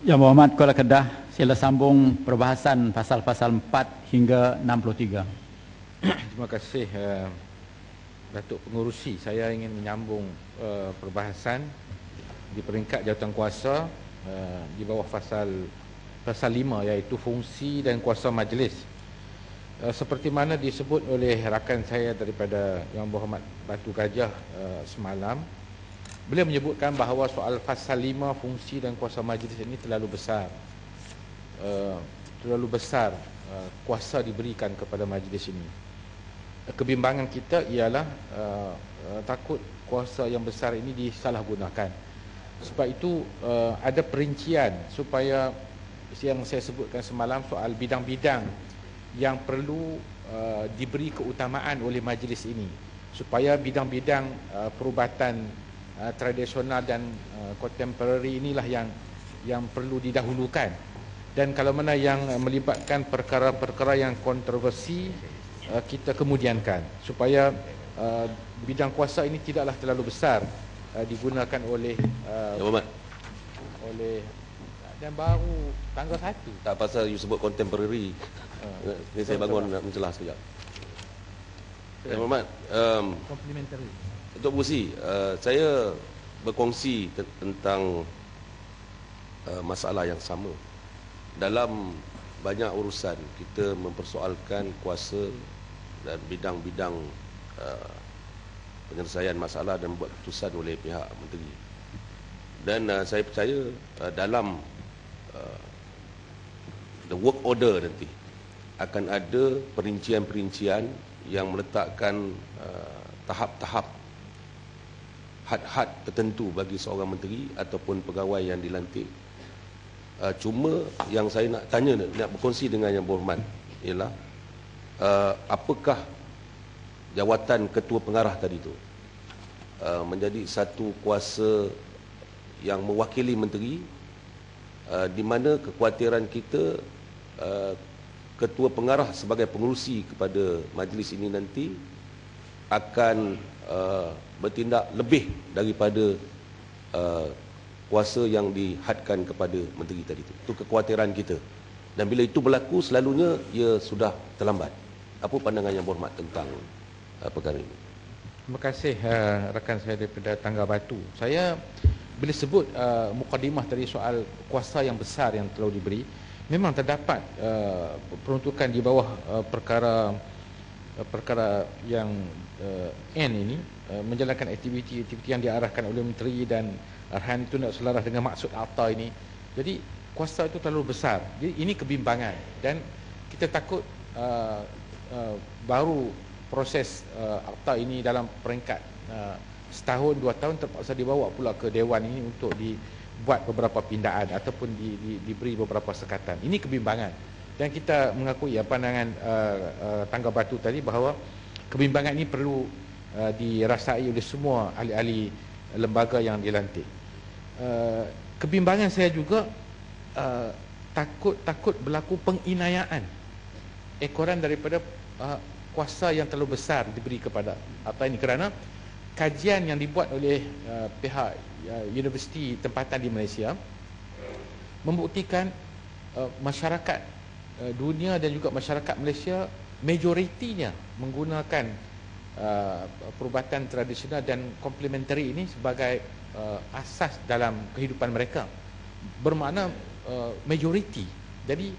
Yang Berhormat Kuala Kedah, sila sambung perbahasan pasal-pasal 4 hingga 63. Terima kasih Datuk Pengerusi. Saya ingin menyambung perbahasan di peringkat jawatankuasa di bawah pasal 5, iaitu fungsi dan kuasa majlis. Seperti mana disebut oleh rakan saya daripada Yang Berhormat Batu Gajah semalam, beliau menyebutkan bahawa soal pasal 5 fungsi dan kuasa majlis ini terlalu besar. Kuasa diberikan kepada majlis ini. Kebimbangan kita ialah takut kuasa yang besar ini disalahgunakan. Sebab itu ada perincian supaya yang saya sebutkan semalam soal bidang-bidang yang perlu diberi keutamaan oleh majlis ini, supaya bidang-bidang perubatan tradisional dan contemporary inilah yang perlu didahulukan. Dan kalau mana yang melibatkan perkara-perkara yang kontroversi, kita kemudiankan, supaya bidang kuasa ini tidaklah terlalu besar digunakan oleh dan baru tanggal 1. Tak pasal you sebut contemporary. Ini saya bangun nak mencelah sekejap. Yang Berhormat, Complementary. Datuk Pengerusi, saya berkongsi tentang masalah yang sama. Dalam banyak urusan kita mempersoalkan kuasa dan bidang-bidang penyelesaian masalah dan membuat keputusan oleh pihak menteri. Dan saya percaya dalam the work order nanti akan ada perincian-perincian yang meletakkan tahap-tahap had-had tertentu bagi seorang menteri ataupun pegawai yang dilantik. Cuma yang saya nak tanya, nak berkongsi dengan Yang Berhormat ialah apakah jawatan ketua pengarah tadi tu menjadi satu kuasa yang mewakili menteri, di mana kekhawatiran kita ketua pengarah sebagai pengerusi kepada majlis ini nanti akan bertindak lebih daripada kuasa yang dihadkan kepada menteri tadi itu. Itu kekhawatiran kita. Dan bila itu berlaku, selalunya ia sudah terlambat. Apa pandangan Yang Berhormat tentang perkara ini? Terima kasih rakan saya daripada Tangga Batu. Saya bila sebut mukadimah tadi soal kuasa yang besar yang telah diberi, memang terdapat peruntukan di bawah perkara yang N ini menjalankan aktiviti-aktiviti yang diarahkan oleh menteri, dan arahan itu tidak selaras dengan maksud akta ini. Jadi kuasa itu terlalu besar. Jadi ini kebimbangan, dan kita takut baru proses akta ini dalam peringkat setahun 2 tahun terpaksa dibawa pula ke Dewan ini untuk dibuat beberapa pindaan ataupun diberi beberapa sekatan. Ini kebimbangan, dan kita mengakui pandangan Tangga Batu tadi bahawa kebimbangan ini perlu dirasai oleh semua ahli-ahli lembaga yang dilantik. Kebimbangan saya juga takut berlaku penginayaan ekoran daripada kuasa yang terlalu besar diberi kepada apa ini, kerana kajian yang dibuat oleh pihak universiti tempatan di Malaysia membuktikan masyarakat dunia dan juga masyarakat Malaysia majoritinya menggunakan perubatan tradisional dan komplementari ini sebagai asas dalam kehidupan mereka. Bermakna majoriti. Jadi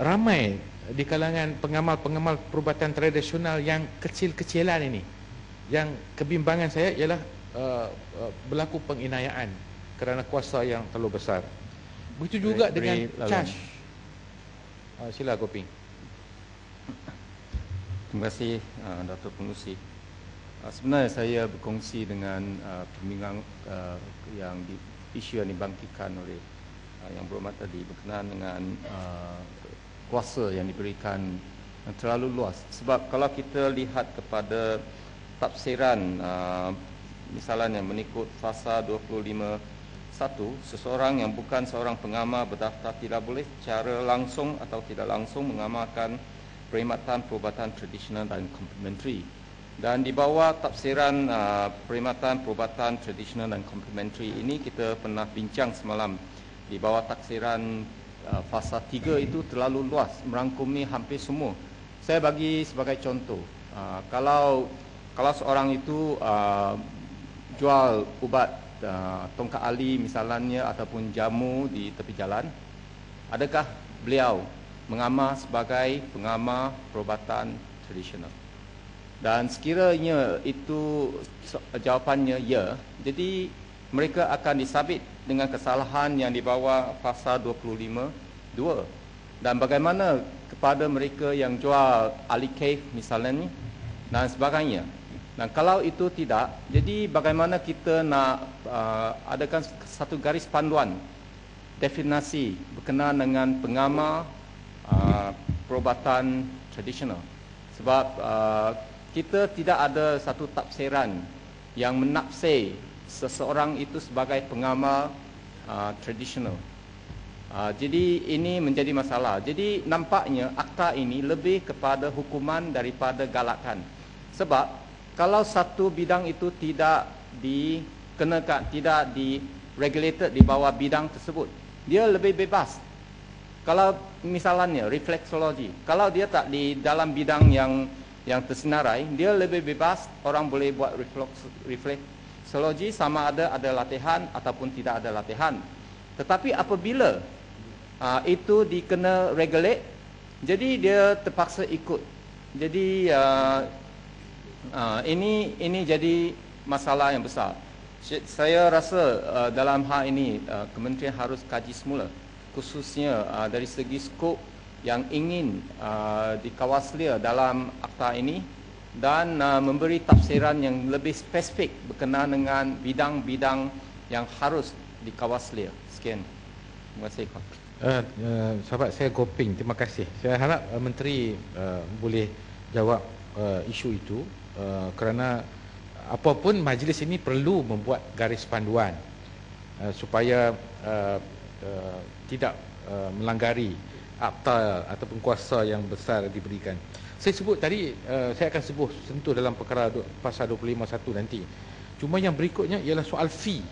ramai di kalangan pengamal-pengamal perubatan tradisional yang kecil-kecilan ini. Yang kebimbangan saya ialah berlaku penginayaan kerana kuasa yang terlalu besar. Begitu juga dengan charge. Sila Goping. Terima kasih Datuk Pengerusi. Sebenarnya saya berkongsi dengan pembingung isu yang dibangkitkan oleh Yang Berhormat tadi berkenaan dengan kuasa yang diberikan yang terlalu luas. Sebab kalau kita lihat kepada tafsiran misalnya mengikut pasal 25(1), seseorang yang bukan seorang pengamal berdaftar tidak boleh secara langsung atau tidak langsung mengamalkan perkhidmatan perubatan tradisional dan komplementari. Dan di bawah tafsiran perkhidmatan perubatan tradisional dan komplementari ini, kita pernah bincang semalam di bawah taksiran fasa 3 itu terlalu luas, merangkumi hampir semua. Saya bagi sebagai contoh, kalau seorang itu jual ubat tongkat ali misalnya ataupun jamu di tepi jalan, adakah beliau mengamal sebagai pengamal perubatan tradisional? Dan sekiranya itu jawapannya ya, jadi mereka akan disabit dengan kesalahan yang di bawah pasal 25(2). Dan bagaimana kepada mereka yang jual alikaf misalnya dan sebagainya. Dan kalau itu tidak, jadi bagaimana kita nak adakan satu garis panduan definisi berkenaan dengan pengamal perubatan tradisional. Sebab kita tidak ada satu tafsiran yang menafsir seseorang itu sebagai pengamal tradisional. Jadi ini menjadi masalah. Jadi nampaknya akta ini lebih kepada hukuman daripada galakan. Sebab kalau satu bidang itu tidak dikenakan, tidak diregulated di bawah bidang tersebut, dia lebih bebas. Kalau misalnya refleksologi, kalau dia tak di dalam bidang yang tersenarai, dia lebih bebas. Orang boleh buat refleksologi sama ada latihan ataupun tidak ada latihan. Tetapi apabila itu dikena regulate, jadi dia terpaksa ikut. Jadi ini jadi masalah yang besar. Saya rasa dalam hal ini kementerian harus kaji semula, khususnya dari segi skop yang ingin dikawaslia dalam akta ini, dan memberi tafsiran yang lebih spesifik berkenaan dengan bidang-bidang yang harus dikawaslia. Sekian. Terima kasih. Sahabat saya Goping, terima kasih. Saya harap Menteri boleh jawab isu itu, kerana apapun majlis ini perlu membuat garis panduan supaya tidak melanggari akta ataupun kuasa yang besar diberikan. Saya sebut tadi, saya akan sentuh dalam perkara pasal 25(1) nanti. Cuma yang berikutnya ialah soal fee.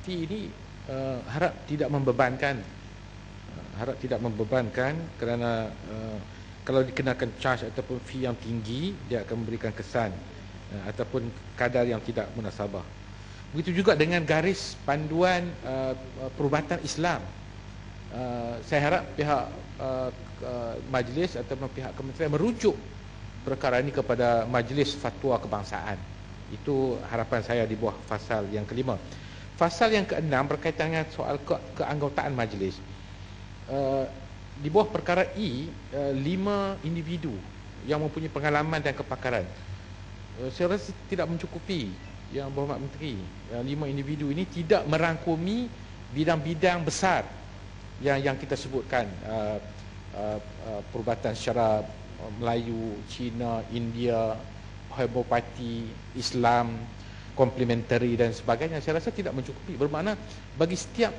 Fee ini harap tidak membebankan, kerana kalau dikenakan charge ataupun fee yang tinggi, dia akan memberikan kesan ataupun kadar yang tidak munasabah. Begitu juga dengan garis panduan perubatan Islam. Saya harap pihak majlis ataupun pihak kementerian merujuk perkara ini kepada Majlis Fatwa Kebangsaan. Itu harapan saya di bawah fasal yang kelima. Fasal yang keenam berkaitan dengan soal keanggotaan majlis. Di bawah perkara E, 5 individu yang mempunyai pengalaman dan kepakaran. Saya rasa tidak mencukupi, Yang Berhormat Menteri. 5 individu ini tidak merangkumi bidang-bidang besar yang kita sebutkan, perubatan secara Melayu, Cina, India, homeopati, Islam, komplementari dan sebagainya. Saya rasa tidak mencukupi. Bermakna bagi setiap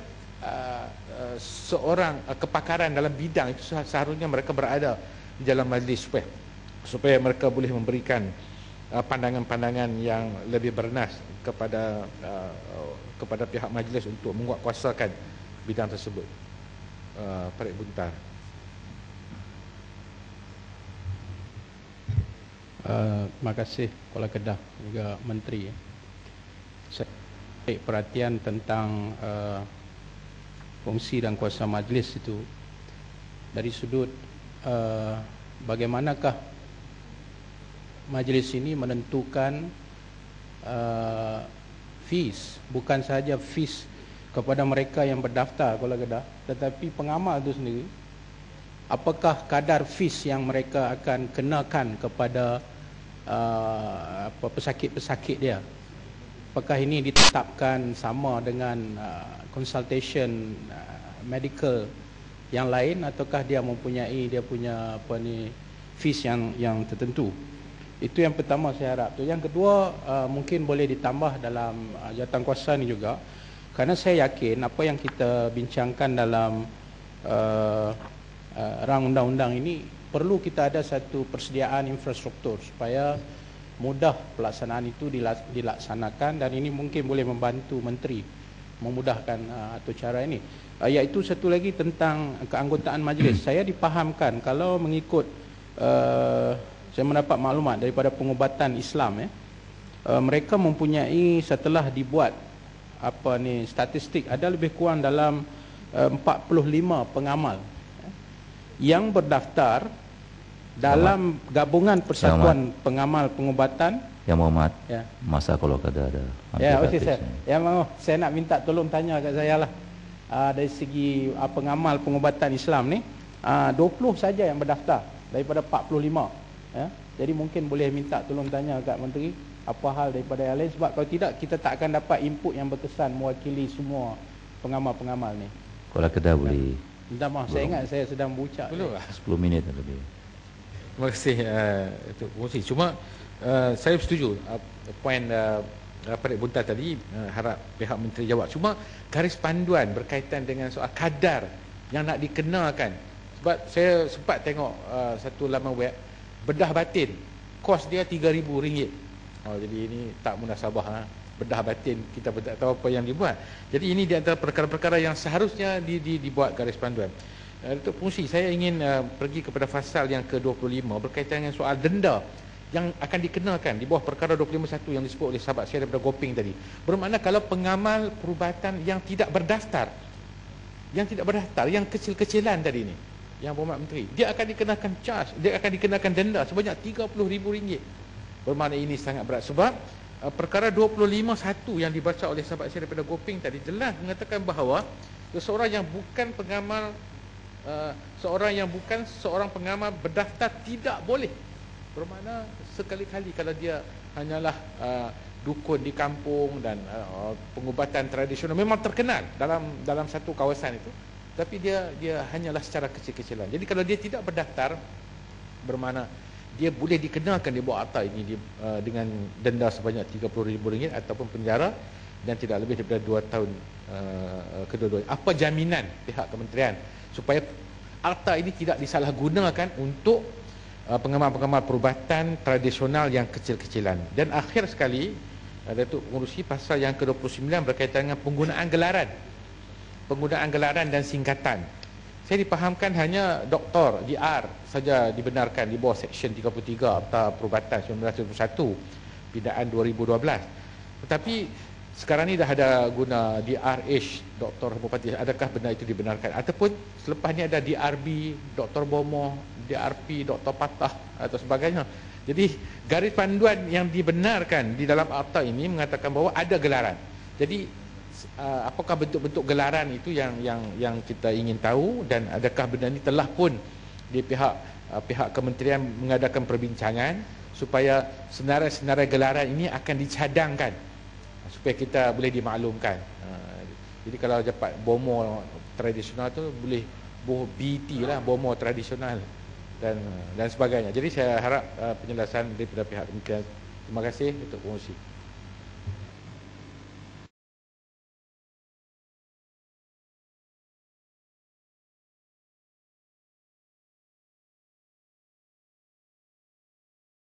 seorang kepakaran dalam bidang itu seharusnya mereka berada di dalam majlis supaya mereka boleh memberikan pandangan-pandangan yang lebih bernas kepada pihak majlis untuk menguatkuasakan bidang tersebut. Parik Buntar. Terima kasih Kepala Kedah juga Menteri. Saya ambil perhatian tentang fungsi dan kuasa majlis itu dari sudut bagaimanakah majlis ini menentukan fees, bukan sahaja fees kepada mereka yang berdaftar Kuala Kedah, tetapi pengamal itu sendiri. Apakah kadar fees yang mereka akan kenakan kepada pesakit-pesakit dia? Apakah ini ditetapkan sama dengan consultation medical yang lain, ataukah dia mempunyai punya fees yang tertentu? Itu yang pertama saya harap. Yang kedua, mungkin boleh ditambah dalam jawatankuasa ini juga, kerana saya yakin apa yang kita bincangkan dalam rang undang-undang ini, perlu kita ada satu persediaan infrastruktur supaya mudah pelaksanaan itu dilaksanakan, dan ini mungkin boleh membantu Menteri memudahkan atur cara ini. Iaitu satu lagi tentang keanggotaan majlis. Saya dipahamkan kalau mengikut saya mendapat maklumat daripada pengubatan Islam, mereka mempunyai, setelah dibuat statistik, ada lebih kurang dalam 45 pengamal yang berdaftar dalam gabungan persatuan pengamal pengubatan. Yang Muhammad, Ya. masa kalau ada Ya, okey artis, saya nak minta tolong tanya kat saya lah. Dari segi pengamal pengubatan Islam ni, 20 saja yang berdaftar daripada 45. Ya. Jadi mungkin boleh minta tolong tanya kat menteri apa hal daripada yang lain, sebab kalau tidak kita tak akan dapat input yang berkesan mewakili semua pengamal-pengamal ni. Kalau kedai boleh Minta maaf, saya ingat saya sedang berucap. Belum lah. 10 minit lebih. Terima kasih Datuk Pengerusi. Cuma saya setuju poin Parit Buntar tadi, harap pihak menteri jawab. Cuma garis panduan berkaitan dengan soal kadar yang nak dikenalkan. Sebab saya sempat tengok satu laman web, bedah batin, kos dia RM3,000. Jadi ini tak munasabah, bedah batin, kita pun tak tahu apa yang dibuat. Jadi ini di antara perkara-perkara yang seharusnya dibuat garis panduan. Datuk Pengerusi, saya ingin pergi kepada fasal yang ke-25 berkaitan dengan soal denda yang akan dikenalkan di bawah perkara 25.1 yang disebut oleh sahabat saya daripada Goping tadi. Bermakna kalau pengamal perubatan yang tidak berdaftar, yang kecil-kecilan tadi ni, yang Berhormat Menteri, dia akan dikenakan charge, dia akan dikenakan denda sebanyak RM30,000. Bermakna ini sangat berat, sebab perkara 25.1 yang dibaca oleh sahabat saya daripada Goping tadi jelas mengatakan bahawa seseorang yang bukan pengamal, seorang pengamal berdaftar tidak boleh. Bermakna sekali-kali kalau dia hanyalah dukun di kampung dan pengubatan tradisional memang terkenal dalam satu kawasan itu, tapi dia hanyalah secara kecil-kecilan. Jadi kalau dia tidak berdaftar, bermakna dia boleh dikenalkan di bawah akta ini dengan denda sebanyak RM30,000 ataupun penjara dan tidak lebih daripada 2 tahun kedua-duanya. Apa jaminan pihak kementerian supaya akta ini tidak disalahgunakan untuk pengamal-pengamal perubatan tradisional yang kecil-kecilan? Dan akhir sekali, Datuk Pengerusi, pasal yang ke-29 berkaitan dengan penggunaan gelaran dan singkatan. Saya dipahamkan hanya Doktor DR saja dibenarkan di bawah Seksyen 33 Akta Perubatan 1991 Pidaan 2012. Tetapi sekarang ni dah ada guna DRH, Doktor Bupati. Adakah benar itu dibenarkan? Ataupun selepas ni ada DRB, Doktor Bomo, DRP, Doktor Patah atau sebagainya. Jadi garis panduan yang dibenarkan di dalam akta ini mengatakan bahawa ada gelaran. Jadi apakah bentuk-bentuk gelaran itu yang kita ingin tahu, dan adakah benda ini telah pun di pihak kementerian mengadakan perbincangan supaya senarai-senarai gelaran ini akan dicadangkan supaya kita boleh dimaklumkan. Jadi kalau dapat bomo tradisional tu boleh BT lah, bomo tradisional dan sebagainya. Jadi saya harap penjelasan daripada pihak kementerian. Terima kasih untuk pengerusi.